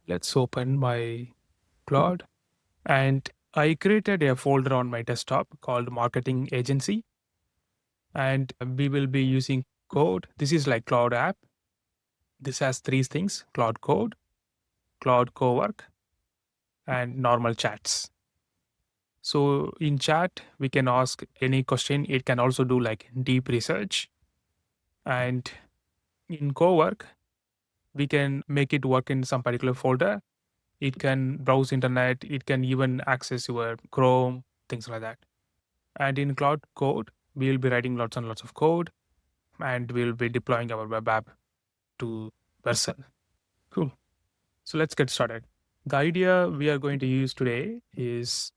Let's open my Claude. And I created a folder on my desktop called Marketing Agency. And we will be using Code. This is like Claude app. This has three things: Claude Code, Claude Cowork, and normal chats. So in chat, we can ask any question. It can also do like deep research. And in Cowork, we can make it work in some particular folder. It can browse internet. It can even access your Chrome, things like that. And in Cloud Code, we will be writing lots and lots of code, and we'll be deploying our web app to Vercel. Cool. So let's get started. The idea we are going to use today is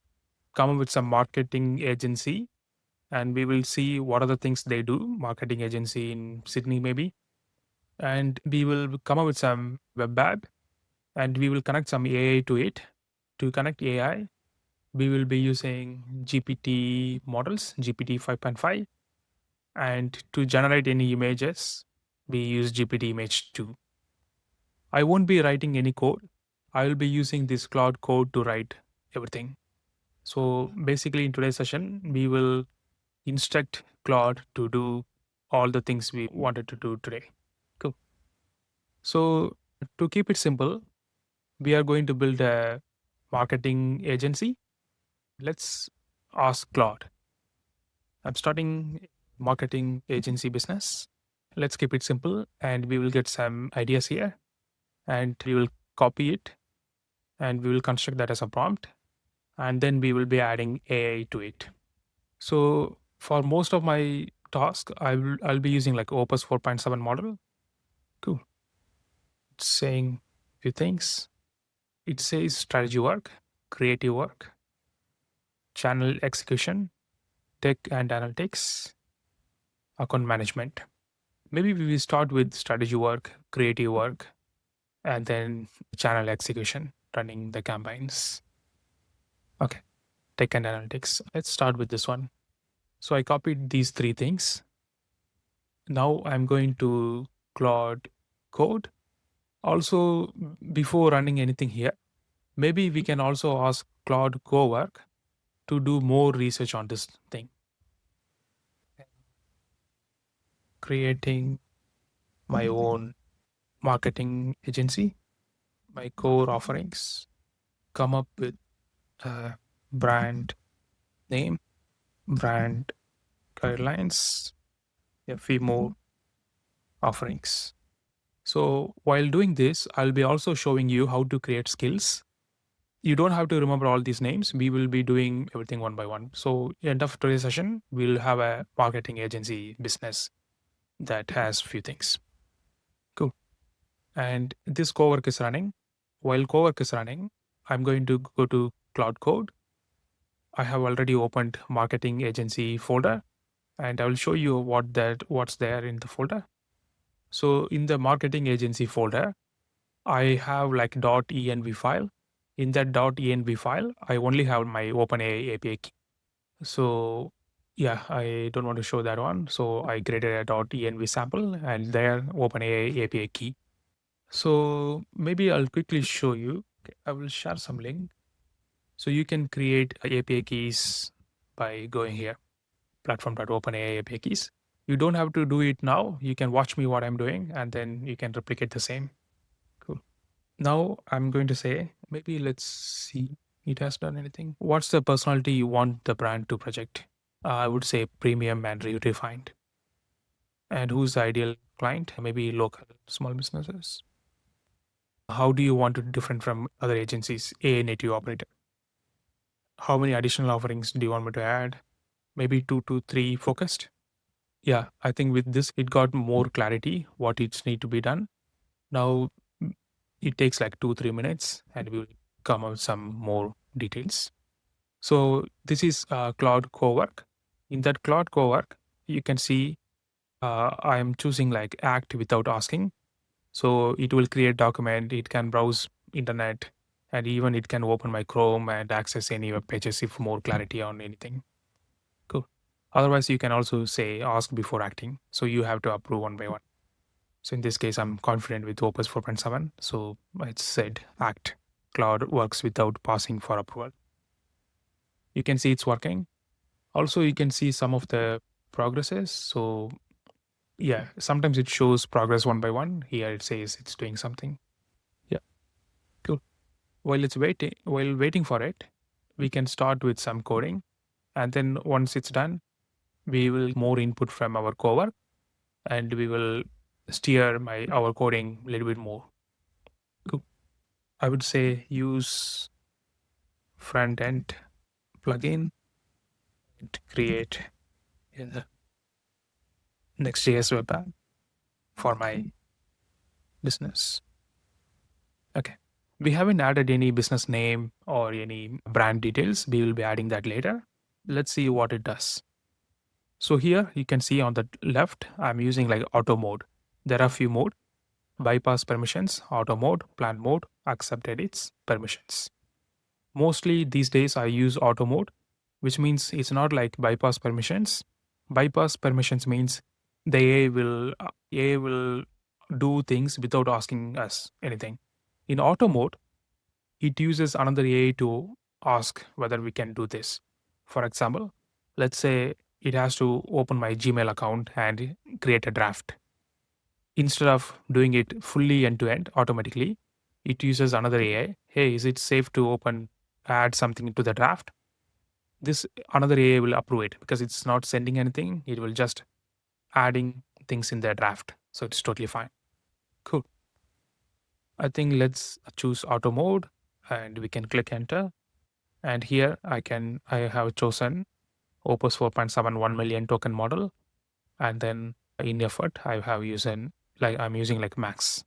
come up with some marketing agency, and we will see what are the things they do. Marketing agency in Sydney, maybe, and we will come up with some web app, and we will connect some AI to it. To connect AI, we will be using GPT models, GPT 5.5, and to generate any images, we use GPT Image 2. I won't be writing any code. I will be using this Claude Code to write everything. So basically, in today's session, we will instruct Claude to do all the things we wanted to do today. Cool. So to keep it simple, we are going to build a marketing agency. Let's ask Claude. I'm starting marketing agency business. Let's keep it simple, and we will get some ideas here, and we will copy it, and we will construct that as a prompt, and then we will be adding AI to it. So for most of my task, I'll be using like Opus 4.7 model. Cool. It's saying a few things. It says strategy work, creative work, channel execution, tech and analytics, account management. Maybe we will start with strategy work, creative work, and then channel execution, running the campaigns. Okay, tech and analytics. Let's start with this one. So I copied these three things. Now I'm going to Claude Code. Also, before running anything here, maybe we can also ask Claude Cowork to do more research on this thing. Creating my own marketing agency, my core offerings, come up with a brand name, brand guidelines, a few more offerings. So while doing this, I'll be also showing you how to create skills. You don't have to remember all these names. We will be doing everything one by one. So end of today's session, we'll have a marketing agency business that has few things. Cool. And this Cowork is running. While Cowork is running, I'm going to go to Cloud Code. I have already opened marketing agency folder, and I will show you what's there in the folder. So in the marketing agency folder, I have like .env file. In that .env file, I only have my OpenAI API key. So yeah, I don't want to show that one. So I created a .env sample, and there OpenAI API key. So maybe I'll quickly show you. Okay, I will share some link. So you can create API keys by going here, platform.openai API keys. You don't have to do it now. You can watch me what I'm doing, and then you can replicate the same. Cool. Now I'm going to say, maybe let's see it has done anything. What's the personality you want the brand to project? I would say premium and refined. And who's the ideal client? Maybe local small businesses. How do you want to different from other agencies? A native operator. How many additional offerings do you want me to add? Maybe 2 to 3 focused. Yeah, I think with this it got more clarity what it need to be done. Now it takes like 2-3 minutes, and we will come up with some more details. So this is Claude Cowork. In that Claude Cowork, you can see I am choosing like act without asking. So it will create document. It can browse internet, and even it can open my Chrome and access any web pages if more clarity on anything. Cool. Otherwise, you can also say ask before acting. So you have to approve one by one. So in this case, I'm confident with Opus 4.7. So it said act. Claude works without passing for approval. You can see it's working. Also, you can see some of the progresses. So yeah, sometimes it shows progress one by one. Here it says it's doing something. Yeah, cool. While waiting for it, we can start with some coding. And then once it's done, we will more input from our cowork and we will steer our coding a little bit more. Cool. I would say use front end plugin to create a Next.js web app for my business. Okay. We haven't added any business name or any brand details. We will be adding that later. Let's see what it does. So here you can see on the left, I'm using like auto mode. There are few mode: bypass permissions, auto mode, plan mode, accept edits, permissions. Mostly these days I use auto mode, which means it's not like bypass permissions. Bypass permissions means the AI will do things without asking us anything. In auto mode, it uses another AI to ask whether we can do this. For example, let's say it has to open my Gmail account and create a draft. Instead of doing it fully end to end automatically, it uses another AI. Hey, is it safe to add something into the draft? This another AI will approve it because it's not sending anything. It will just adding things in the draft. So it's totally fine. Cool. I think let's choose auto mode and we can click enter. And here I have chosen Opus 4.7 1 million token model. And then in effort, I have using I'm using like max.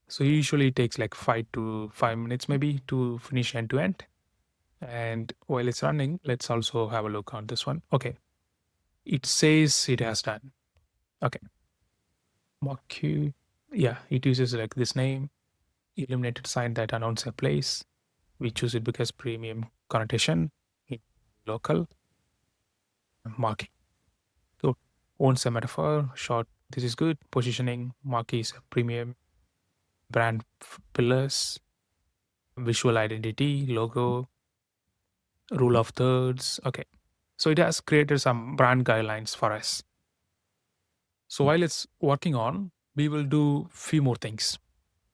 So usually it takes like 5 to 5 minutes maybe to finish end to end. And while it's running, let's also have a look on this one. Okay. It says it has done. Okay. Marquee. Yeah, it uses like this name, illuminated sign that announces a place. We choose it because premium connotation, local, marquee. So owns a metaphor, short. This is good. Positioning, marquee is a premium, brand pillars, visual identity, logo, rule of thirds. Okay. So it has created some brand guidelines for us. So while it's working on, we will do few more things.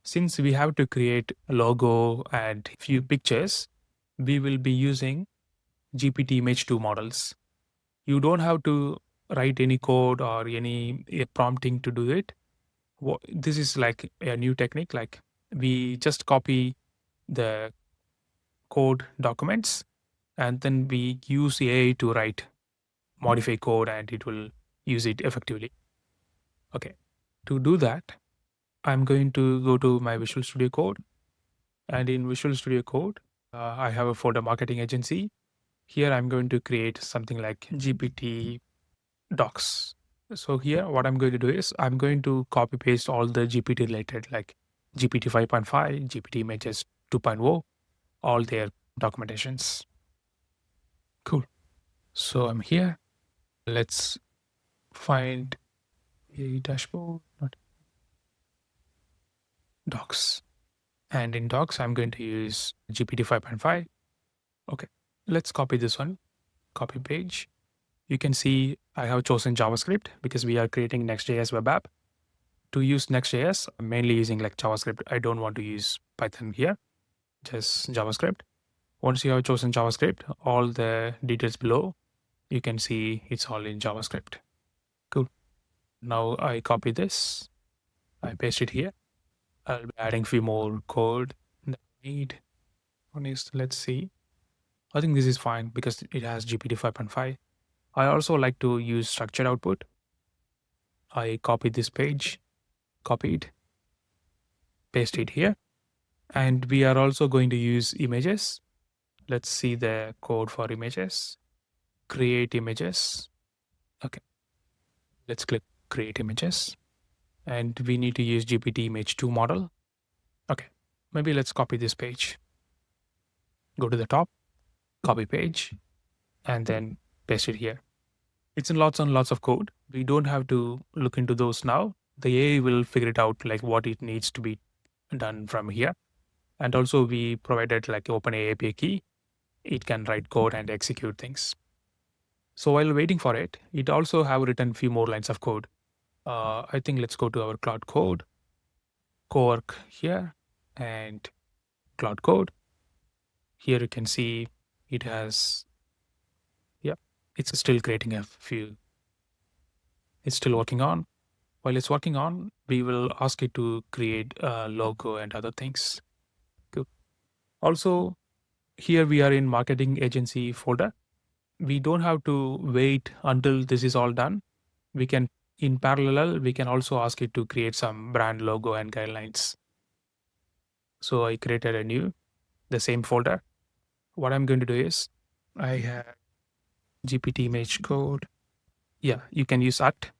Since we have to create a logo and few pictures, we will be using GPT Image 2 models. You don't have to write any code or any prompting to do it. This is like a new technique. Like we just copy the code documents and then we use AI to modify code and it will use it effectively. Okay. To do that, I'm going to go to my Visual Studio Code. And in Visual Studio Code, I have a folder marketing agency. Here I'm going to create something like GPT docs. So here what I'm going to do is I'm going to copy paste all the GPT related like GPT 5.5, GPT Images 2.0, all their documentations. Cool. So I'm here. Let's find a dashboard, not docs. And in docs, I'm going to use GPT 5.5. Okay. Let's copy this one. Copy page. You can see I have chosen JavaScript because we are creating Next.js web app. To use Next.js, I'm mainly using like JavaScript. I don't want to use Python here, just JavaScript. Once you have chosen JavaScript, all the details below, you can see it's all in JavaScript. Cool. Now I copy this, I paste it here. I'll be adding few more code that I need. One is, let's see. I think this is fine because it has GPT 5.5. I also like to use structured output. I copy this page, copy it, paste it here. And we are also going to use images. Let's see the code for images. Create images. Okay. Let's click create images. And we need to use GPT image 2 model. Okay. Maybe let's copy this page. Go to the top, copy page, and then paste it here. It's in lots and lots of code. We don't have to look into those now. the AI will figure it out like what it needs to be done from here. And also we provided like OpenAI API key. It can write code and execute things. So while waiting for it, it also have written few more lines of code. I think let's go to our Claude Code, Cowork here, and Claude Code. Here you can see it has, yeah, it's still creating a few. It's still working on. While it's working on, we will ask it to create a logo and other things. Good. Also, here we are in marketing agency folder. We don't have to wait until this is all done. We can, in parallel, we can also ask it to create some brand logo and guidelines. So I created a new, the same folder. What I'm going to do is I have GPT Image code. Yeah, you can use at,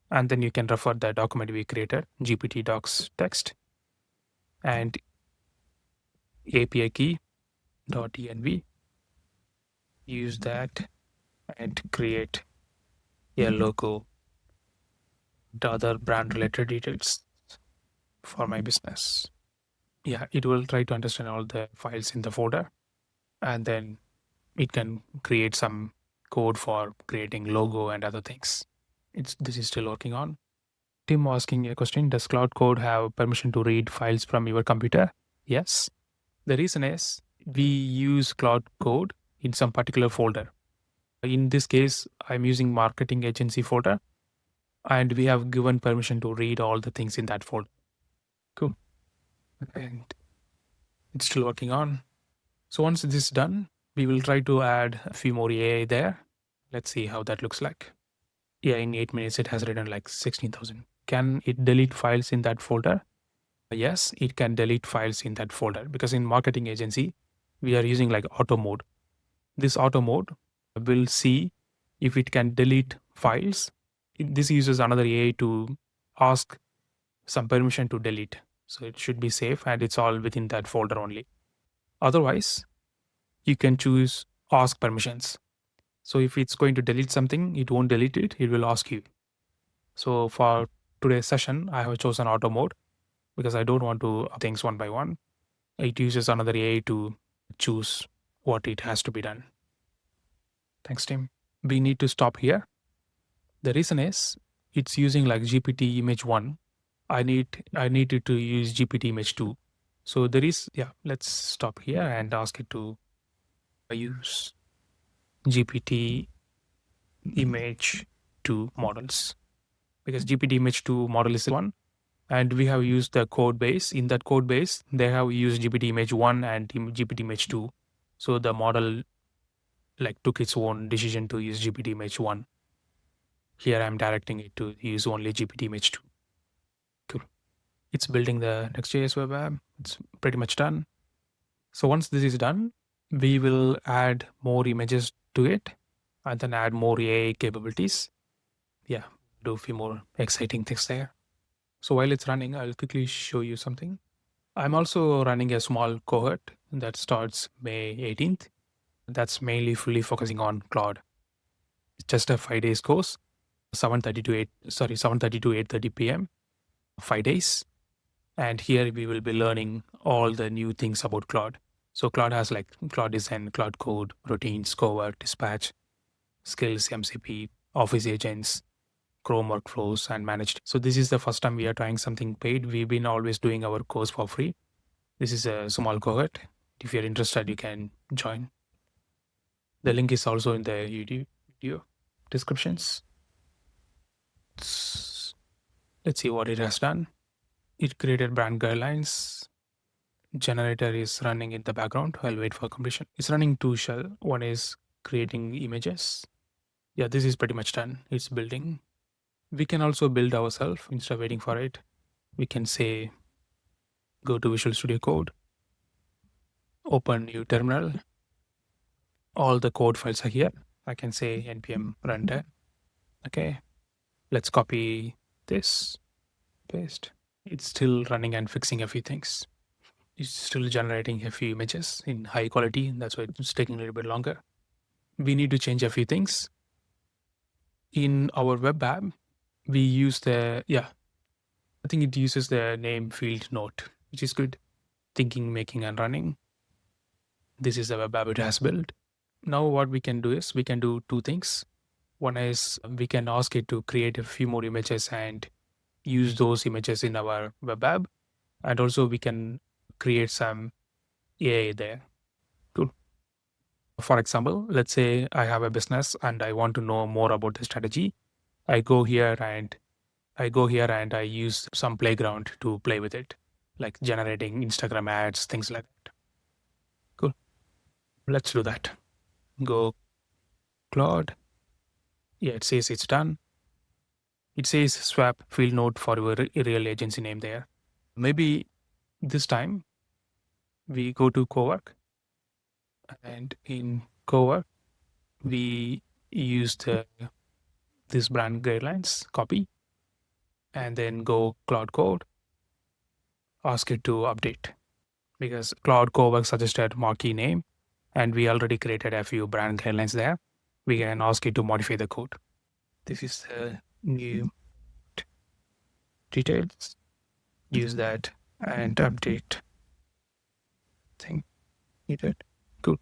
and then you can refer the document we created, GPT docs text, and API key .env. Use that and create a logo, the other brand related details for my business. Yeah, it will try to understand all the files in the folder, and then it can create some code for creating logo and other things. This is still working on. Tim asking a question: does Cloud Code have permission to read files from your computer? Yes. The reason is we use Cloud Code in some particular folder. In this case, I'm using marketing agency folder, and we have given permission to read all the things in that folder. Cool. And it's still working on. So once this is done, we will try to add a few more AI there. Let's see how that looks like. Yeah, in 8 minutes, it has written like 16,000. Can it delete files in that folder? Yes, it can delete files in that folder because in marketing agency, we are using like auto mode. This auto mode will see if it can delete files. This uses another AI to ask some permission to delete. So it should be safe and it's all within that folder only. Otherwise, you can choose ask permissions. So if it's going to delete something, it won't delete it, it will ask you. So for today's session, I have chosen auto mode because I don't want to things one by one. It uses another AI to choose what it has to be done. Thanks, Tim. We need to stop here. The reason is it's using like GPT image 1. I need it to use GPT image 2. So there is, yeah, let's stop here and ask it to use GPT image 2 models, because GPT image 2 model is one, and we have used the code base. In that code base, they have used GPT image 1 and GPT image 2. So the model like took its own decision to use GPT image 1. Here I'm directing it to use only GPT image 2. Cool. It's building the Next.js web app. It's pretty much done. So once this is done, we will add more images to it and then add more AI capabilities. Yeah, do a few more exciting things there. So while it's running, I'll quickly show you something. I'm also running a small cohort that starts May 18th. That's mainly fully focusing on Claude. It's just a 5 days course, 7:30 to 8:30 p.m. 5 days. And here we will be learning all the new things about Claude. So Claude has like Claude Design, Claude Code, routines, Cowork, Dispatch, Skills, MCP, Office agents, Chrome workflows, and managed. So this is the first time we are trying something paid. We've been always doing our course for free. This is a small cohort. If you're interested, you can join. The link is also in the YouTube video descriptions. Let's see what it has done. It created brand guidelines. Generator is running in the background. I'll wait for completion. It's running two shell. One is creating images. Yeah, this is pretty much done. It's building. We can also build ourselves instead of waiting for it. We can say, go to Visual Studio Code, open new terminal. All the code files are here. I can say npm runtime. Okay, let's copy this, paste. It's still running and fixing a few things. It's still generating a few images in high quality. That's why it's taking a little bit longer. We need to change a few things. In our web app, we use the, I think it uses the name field note, which is good. Thinking, making, and running. This is the web app it has built. Now what we can do is we can do two things. One is we can ask it to create a few more images and use those images in our web app. And also we can create some AI there. Cool. For example, let's say I have a business and I want to know more about the strategy. I go here and I use some playground to play with it, like generating Instagram ads, things like that. Cool. Let's do that. Go Claude. Yeah, it says it's done. It says swap field node for your real agency name there. Maybe this time we go to Cowork, and in Cowork we use this brand guidelines, copy, and then go Claude Code, ask it to update, because Claude Cowork suggested Marquee name and we already created a few brand guidelines there. We can ask it to modify the code. This is the new details. Use that and update thing. Needed. Cool.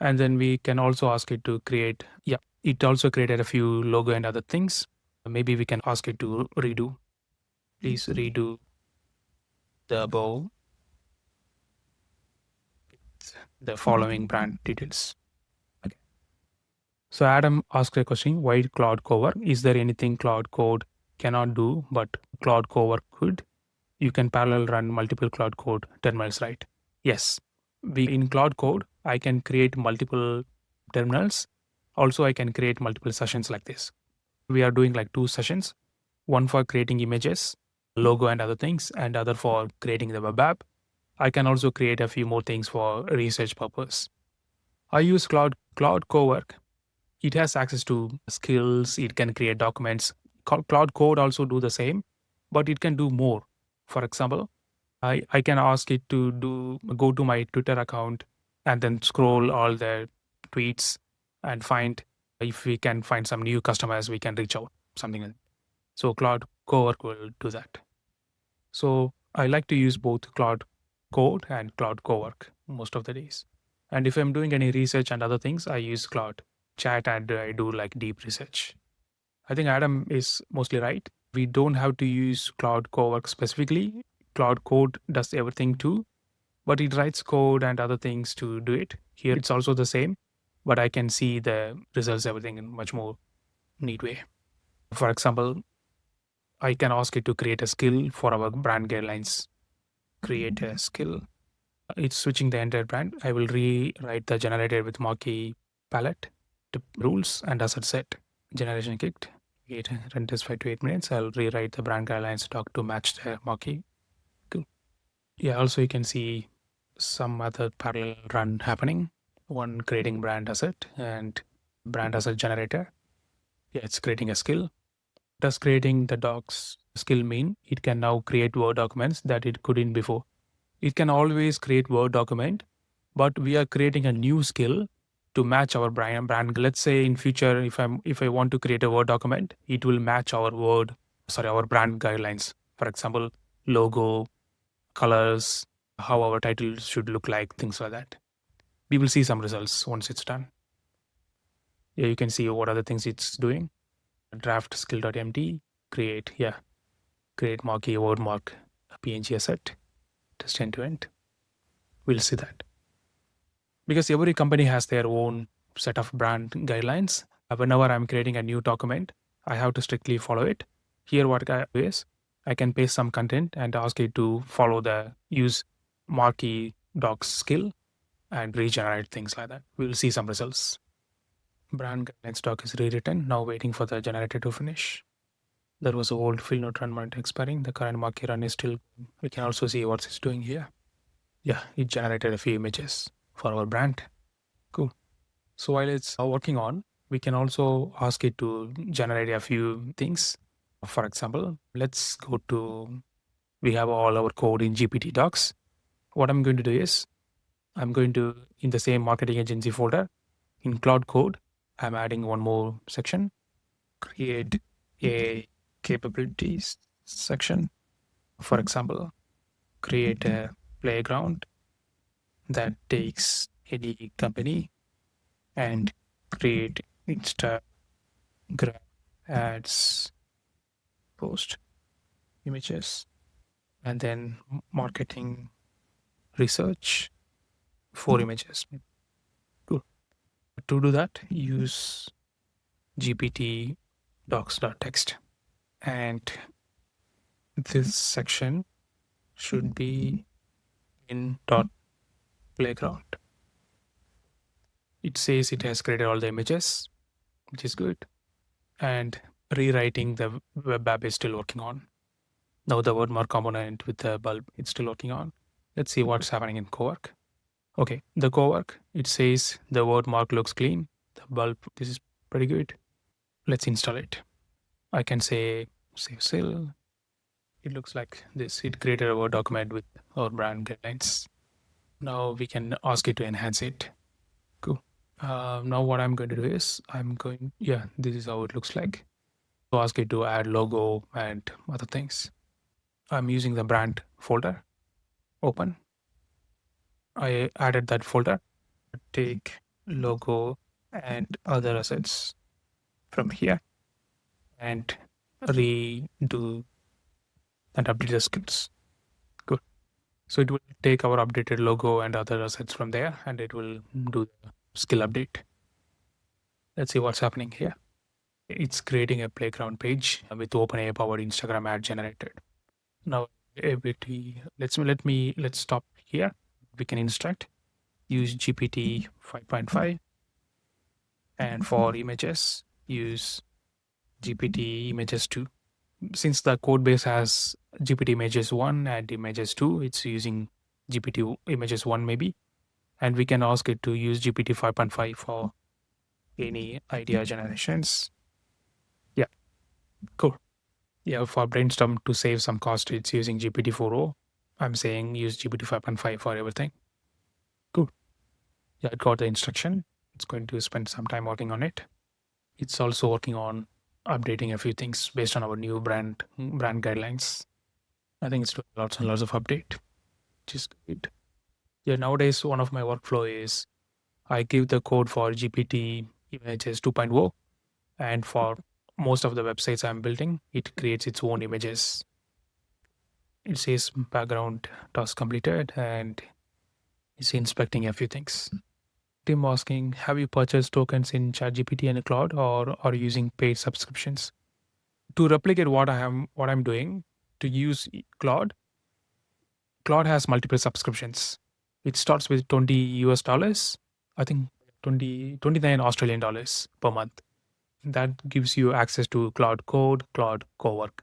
And then we can also ask it to create, yeah, it also created a few logo and other things. Maybe we can ask it to redo. Please redo the above, the following brand details. Okay. So Adam asked a question, why Claude Cowork? Is there anything Claude Code cannot do, but Claude Cowork could? You can parallel run multiple Claude Code terminals, right? Yes. In Claude Code, I can create multiple terminals. Also, I can create multiple sessions like this. We are doing like two sessions, one for creating images, logo and other things, and other for creating the web app. I can also create a few more things for research purpose. I use Claude Cowork. It has access to skills. It can create documents. Claude Code also do the same, but it can do more. For example, I can ask it to go to my Twitter account and then scroll all the tweets and find if we can find some new customers, we can reach out, something like that. So Claude Cowork will do that. So I like to use both Claude Code and Claude Cowork most of the days. And if I'm doing any research and other things, I use Claude Chat and I do like deep research. I think Adam is mostly right. We don't have to use Claude Cowork specifically. Claude Code does everything too, but it writes code and other things to do it. Here it's also the same, but I can see the results, everything in much more neat way. For example, I can ask it to create a skill for our brand guidelines. Create a skill. It's switching the entire brand. I will rewrite the generated with Marquee palette, the rules and asset set. Generation kicked. Run test 5 to 8 minutes. I'll rewrite the brand guidelines doc to match the Marquee. Cool. Yeah, also you can see some other parallel run happening. One creating brand asset and brand asset generator. Yeah, it's creating a skill. Does creating the docs skill mean it can now create Word documents that it couldn't before? It can always create Word document, but we are creating a new skill to match our brand. Let's say in future, if I want to create a Word document, it will match our our brand guidelines. For example, logo, colors, how our title should look like, things like that. We will see some results once it's done. Yeah, you can see what other things it's doing. Draft skill.md, create Marquee word mark PNG asset, just end to end. We'll see that. Because every company has their own set of brand guidelines. Whenever I'm creating a new document, I have to strictly follow it. Here, what I do is I can paste some content and ask it to use Marquee docs skill and regenerate things like that. We'll see some results. Brand guidelines doc is rewritten, now waiting for the generator to finish. There was an old field note run mount expiring. The current Marquee run is still. We can also see what it's doing here. Yeah, it generated a few images for our brand. Cool. So while it's working on, we can also ask it to generate a few things. For example, let's go to, we have all our code in GPT docs. What I'm going to do is, I'm going to, in the same marketing agency folder, in Claude Code, I'm adding one more section, create a capabilities. section. For example, create a playground that takes any company and create Instagram ads, post images, and then marketing research, 4 images. Cool. To do that, use GPT docs.txt. And this section should be in dot playground. It says it has created all the images, which is good. And rewriting the web app is still working on. Now the word mark component with the bulb, it's still working on. Let's see what's happening in Cowork. Okay, the Cowork, it says the word mark looks clean. The bulb, this is pretty good. Let's install it. I can say save still. It looks like this. It created a Word document with our brand guidelines. Now we can ask it to enhance it. Cool. Now what I'm going to do is this is how it looks like. So ask it to add logo and other things. I'm using the brand folder. Open. I added that folder. Take logo and other assets from here and redo and update the scripts. Good. So it will take our updated logo and other assets from there and it will do the skill update. Let's see what's happening here. It's creating a playground page with OpenAI powered Instagram ad generated. Now let's stop here. We can instruct use GPT 5.5 and for images use GPT Images 2. Since the code base has GPT Images 1 and Images 2, it's using GPT Images 1 maybe. And we can ask it to use GPT 5.5 for any idea generations. Yeah, cool. Yeah, for brainstorm to save some cost, it's using GPT 4.0. I'm saying use GPT 5.5 for everything. Cool. Yeah, it got the instruction. It's going to spend some time working on it. It's also working on updating a few things based on our new brand guidelines. I think it's doing lots and lots of update, which is good. Yeah, nowadays one of my workflow is I give the code for GPT Images 2.0, and for most of the websites I'm building, it creates its own images. It says background task completed, and it's inspecting a few things. Tim asking, have you purchased tokens in ChatGPT and Claude, or are you using paid subscriptions? To replicate what I'm doing, to use Claude has multiple subscriptions. It starts with $20, I think 29 Australian dollars per month. That gives you access to Claude Code, Claude Cowork.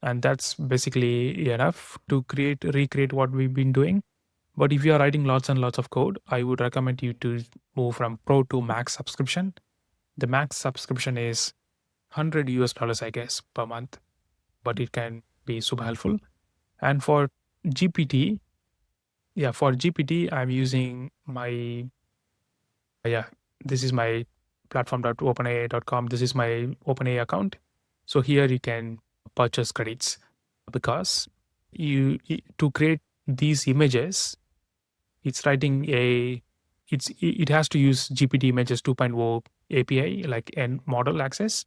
And that's basically enough to recreate what we've been doing. But if you are writing lots and lots of code, I would recommend you to move from Pro to Max subscription. The Max subscription is $100, I guess, per month, but it can be super helpful. And for GPT, I'm using this is my platform.openai.com. This is my OpenAI account. So here you can purchase credits because to create these images, it has to use GPT Images 2.0 API, like and model access.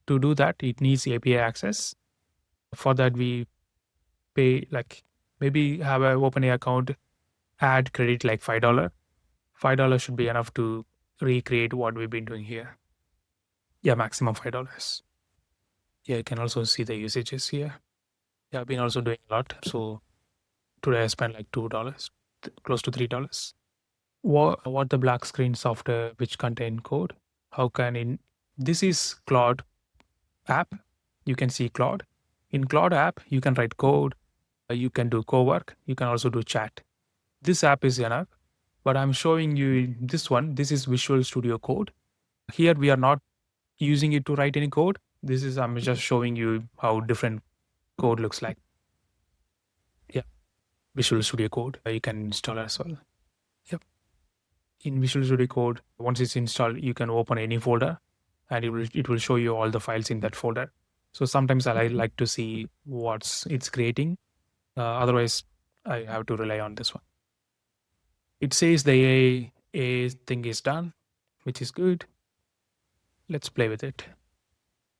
To do that, it needs API access. For that, we pay like maybe have an OpenAI account, add credit like $5. $5 should be enough to recreate what we've been doing here. Yeah, maximum $5. Yeah, you can also see the usages here. Yeah, I've been also doing a lot. So today I spent like $2, close to $3. What the black screen software which contain code? This is Claude app. You can see Claude. In Claude app, you can write code. You can do Cowork. You can also do chat. This app is enough, but I'm showing you this one. This is Visual Studio Code. Here we are not using it to write any code. I'm just showing you how different code looks like. Yeah, Visual Studio Code. You can install as well. Yep. In Visual Studio Code, once it's installed, you can open any folder, and it will show you all the files in that folder. So sometimes I like to see what's it's creating. Otherwise, I have to rely on this one. It says the AI thing is done, which is good. Let's play with it.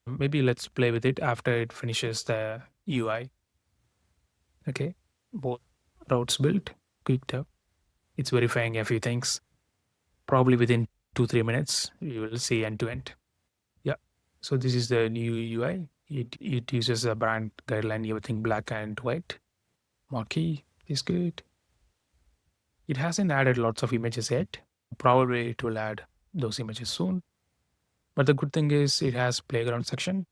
Maybe let's play with it after it finishes the UI. Okay, both routes built, quick tab. It's verifying a few things. Probably within 2-3 minutes, you will see end to end. Yeah. So this is the new UI. It uses a brand guideline, everything black and white. Marquee is good. It hasn't added lots of images yet. Probably it will add those images soon. But the good thing is it has playground section.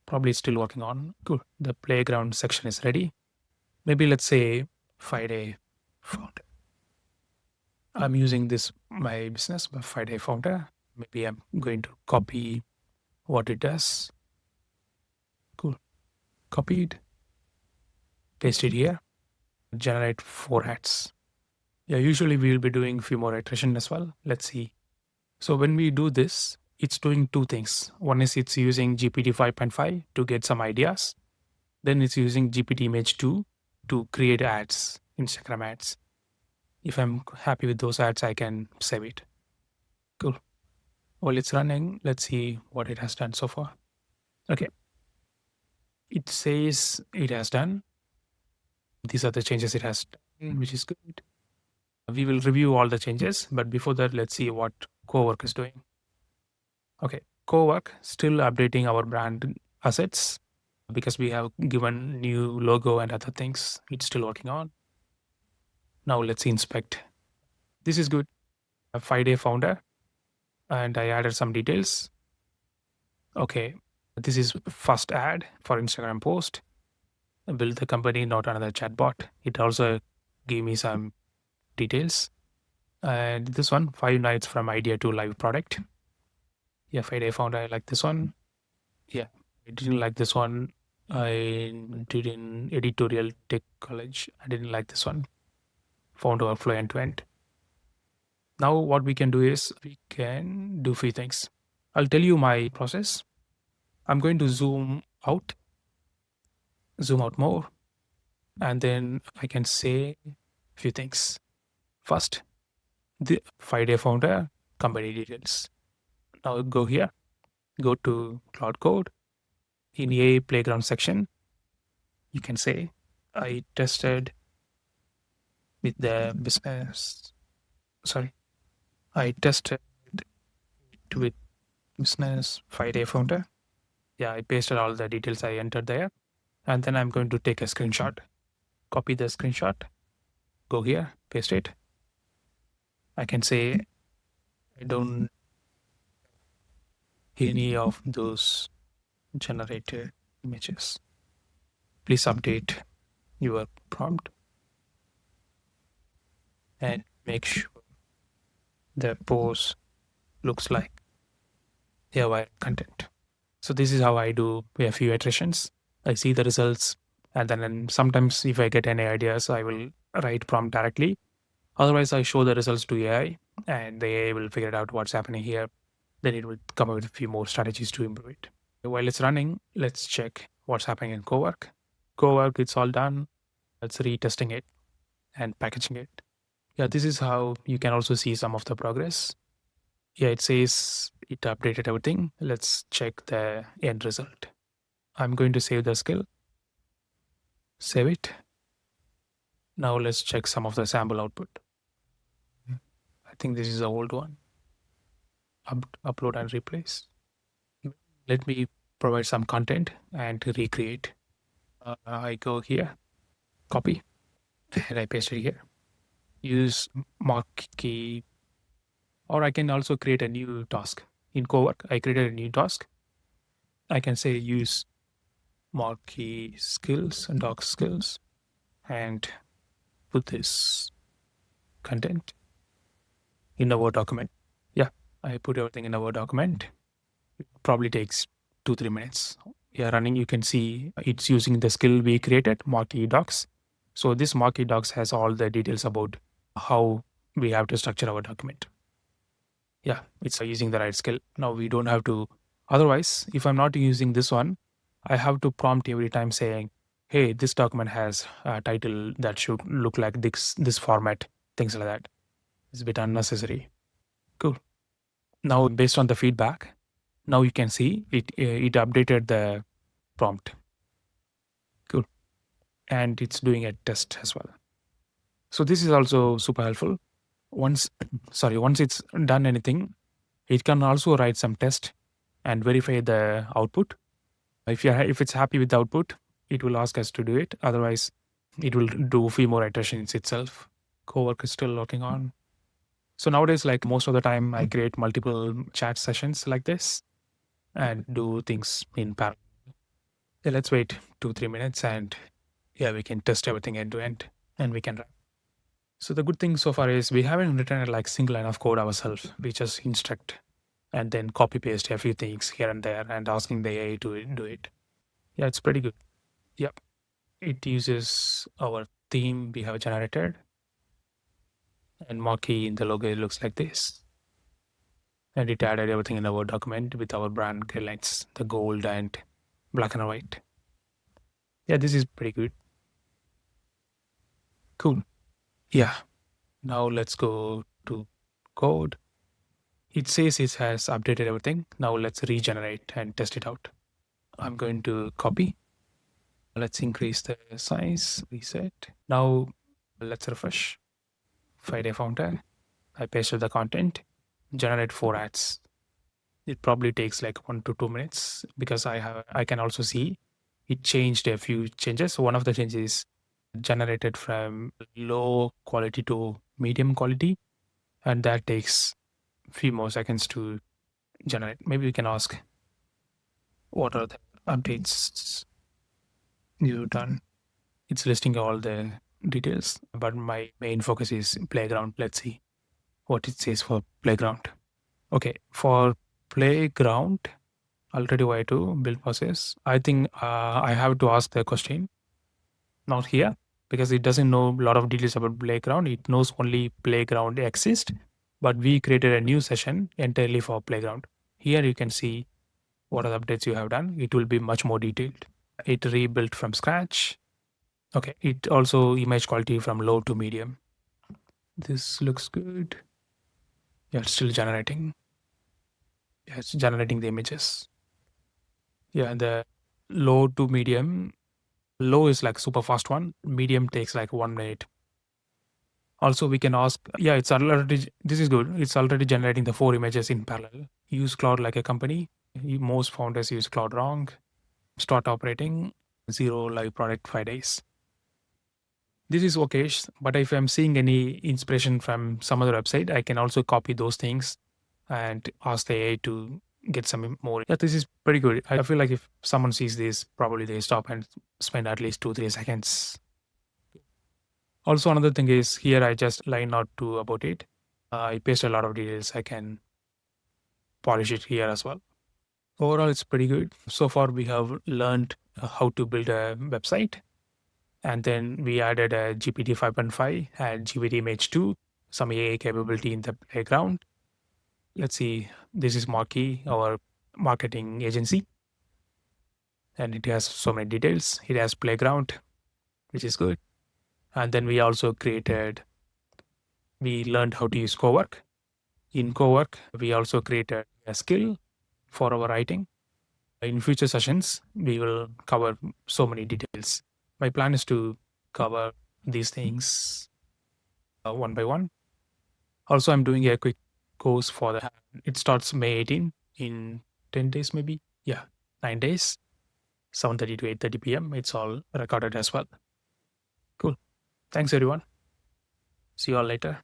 Probably it's still working on. Cool. The playground section is ready. Maybe let's say Friday founder. I'm using this my business, my Friday founder. Maybe I'm going to copy what it does. Cool. Copied. Paste it here. Generate 4 hats. Yeah, usually we will be doing a few more iteration as well. Let's see. So when we do this, it's doing two things. One is it's using GPT 5.5 to get some ideas. Then it's using GPT Image 2 to create ads, Instagram ads. If I'm happy with those ads, I can save it. Cool. While it's running, let's see what it has done so far. Okay. It says it has done. These are the changes it has done, which is good. We will review all the changes, but before that, let's see what Cowork is doing. Okay, Cowork still updating our brand assets because we have given new logo and other things. It's still working on. Now let's inspect. This is good. A 5-day founder, and I added some details. Okay, this is first ad for Instagram post. Build the company, not another chatbot. It also gave me some details. And this one, 5 nights from idea to live product. Yeah, 5-day founder, I like this one. Yeah, I didn't like this one. I did in editorial tech college. I didn't like this one. Found workflow end to end. Now what we can do is we can do few things. I'll tell you my process. I'm going to zoom out more, and then I can say few things. First, the 5-day founder company details. Now go here, go to Claude Code. In a playground section, you can say I tested with the business. Sorry, I tested it with business 5-day founder. Yeah, I pasted all the details I entered there. And then I'm going to take a screenshot. Copy the screenshot. Go here, paste it. I can say I don't any of those generated images. Please update your prompt and make sure the post looks like a content. So this is how I do a few iterations. I see the results, and then sometimes if I get any ideas, I will write prompt directly. Otherwise, I show the results to AI, and the AI will figure out what's happening here. Then it will come up with a few more strategies to improve it. While it's running, let's check what's happening in Cowork. Cowork, it's all done. Let's retesting it and packaging it. Yeah, this is how you can also see some of the progress. Yeah, it says it updated everything. Let's check the end result. I'm going to save the skill. Save it. Now let's check some of the sample output. I think this is the old one. Upload and replace. Let me provide some content and recreate. I go here, copy, and I paste it here. Use Marquee, or I can also create a new task. In Cowork, I created a new task. I can say use Marquee skills and doc skills and put this content in a Word document. Yeah, I put everything in a Word document. It probably takes 2-3 minutes. Yeah, running, you can see it's using the skill we created, Marquee docs. So this Marquee docs has all the details about how we have to structure our document. Yeah, it's using the right skill. Now we don't have to. Otherwise, if I'm not using this one, I have to prompt every time saying, hey, this document has a title that should look like this format, things like that. It's a bit unnecessary. Cool. Now, based on the feedback, now you can see it updated the prompt. Cool. And it's doing a test as well. So this is also super helpful. Once it's done anything, it can also write some test and verify the output. If it's happy with the output, it will ask us to do it. Otherwise, it will do a few more iterations itself. Cowork is still working on. So nowadays, like most of the time, I create multiple chat sessions like this and do things in parallel. Yeah, let's wait 2-3 minutes and yeah, we can test everything end to end and we can run. So the good thing so far is we haven't written a like single line of code ourselves. We just instruct and then copy paste a few things here and there and asking the AI to do it. Yeah, it's pretty good. Yep. It uses our theme we have generated and Marquee in the logo looks like this. And it added everything in our document with our brand guidelines, the gold and black and white. Yeah, this is pretty good. Cool. Yeah. Now let's go to code. It says it has updated everything. Now let's regenerate and test it out. I'm going to copy. Let's increase the size, reset. Now let's refresh. 5-day fountain. I pasted the content, generate 4 ads. It probably takes like 1 to 2 minutes because I can also see it changed a few changes. One of the changes generated from low quality to medium quality, and that takes a few more seconds to generate. Maybe we can ask what are the updates you've done. It's listing all the details, but my main focus is playground. Let's see what it says for playground. Okay, for playground, already why to build process. I think I have to ask the question, not here, because it doesn't know a lot of details about playground. It knows only playground exists, but we created a new session entirely for playground. Here you can see what are the updates you have done. It will be much more detailed. It rebuilt from scratch. Okay, it also image quality from low to medium. This looks good. Yeah, it's still generating. Yeah, it's generating the images. Yeah, the low to medium. Low is like super fast one. Medium takes like 1 minute. Also, we can ask, yeah, it's already, this is good. It's already generating the 4 images in parallel. Use Claude like a company. Most founders use Claude wrong. Start operating. 0 live product 5 days. This is okay, but if I'm seeing any inspiration from some other website, I can also copy those things and ask the AI to get some more. Yeah, this is pretty good. I feel like if someone sees this, probably they stop and spend at least 2-3 seconds. Also, another thing is here I just line out to about it. I paste a lot of details. I can polish it here as well. Overall, it's pretty good. So far, we have learned how to build a website. And then we added a GPT 5.5 and GPT Image 2, some AI capability in the playground. Let's see, this is Marquee, our marketing agency. And it has so many details. It has playground, which is good. And then we also we learned how to use Cowork. In Cowork, we also created a skill for our writing. In future sessions, we will cover so many details. My plan is to cover these things one by one. Also, I'm doing a quick course for the. It starts May 18 in 10 days, maybe. Yeah, 9 days, 7:30 to 8:30 p.m. It's all recorded as well. Cool. Thanks, everyone. See you all later.